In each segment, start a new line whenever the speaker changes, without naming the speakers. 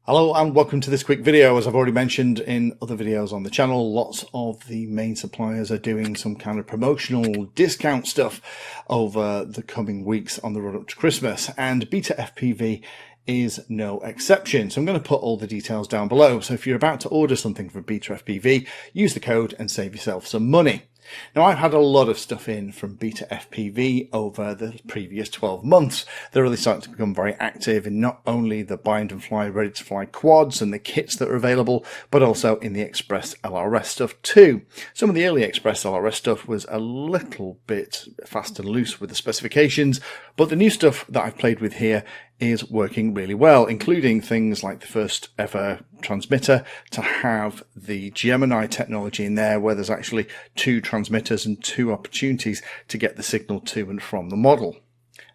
Hello and welcome to this quick video. As I've already mentioned in other videos on the channel, lots of the main suppliers are doing some kind of promotional discount stuff over the coming weeks on the run up to Christmas, and BetaFPV is no exception. So I'm going to put all the details down below. So if you're about to order something from BetaFPV, use the code and save yourself some money. Now, I've had a lot of stuff in from BetaFPV over the previous 12 months. They're really starting to become very active in not only the bind and fly, ready to fly quads and the kits that are available, but also in the Express LRS stuff too. Some of the early Express LRS stuff was a little bit fast and loose with the specifications, but the new stuff that I've played with here is working really well, including things like the first ever transmitter to have the Gemini technology in there, where there's actually two transmitters and two opportunities to get the signal to and from the model.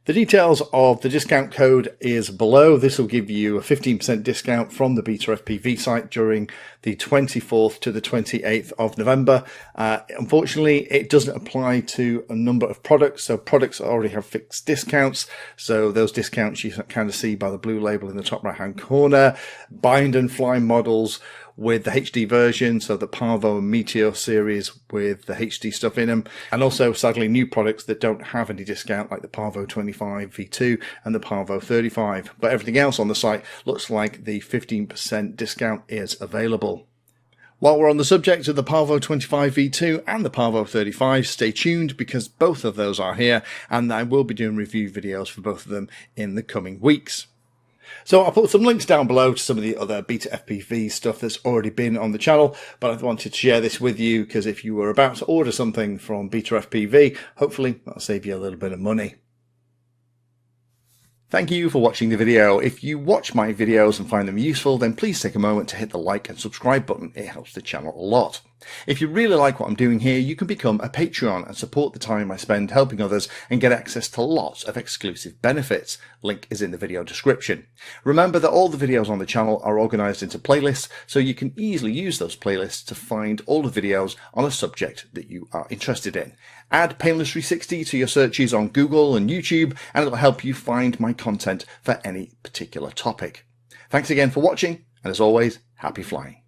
The details of the discount code is below. This will give you a 15% discount from the BetaFPV site during the 24th to the 28th of November. Unfortunately, it doesn't apply to a number of products. So products already have fixed discounts. So those discounts you kind of see by the blue label in the top right hand corner. Bind and fly models with the HD version, so the Pavo and Meteor series with the HD stuff in them, and also sadly new products that don't have any discount like the Pavo 25 V2 and the Pavo 35, but everything else on the site looks like the 15% discount is available. While we're on the subject of the Pavo 25 V2 and the Pavo 35, stay tuned because both of those are here, and I will be doing review videos for both of them in the coming weeks. So I'll put some links down below to some of the other BetaFPV stuff that's already been on the channel, but I wanted to share this with you because if you were about to order something from BetaFPV, hopefully that'll save you a little bit of money. Thank you for watching the video. If you watch my videos and find them useful, then please take a moment to hit the like and subscribe button. It helps the channel a lot. If you really like what I'm doing here, you can become a Patreon and support the time I spend helping others and get access to lots of exclusive benefits. Link is in the video description. Remember that all the videos on the channel are organized into playlists, so you can easily use those playlists to find all the videos on a subject that you are interested in. Add Painless 360 to your searches on Google and YouTube, and it'll help you find my content for any particular topic. Thanks again for watching, and as always, happy flying.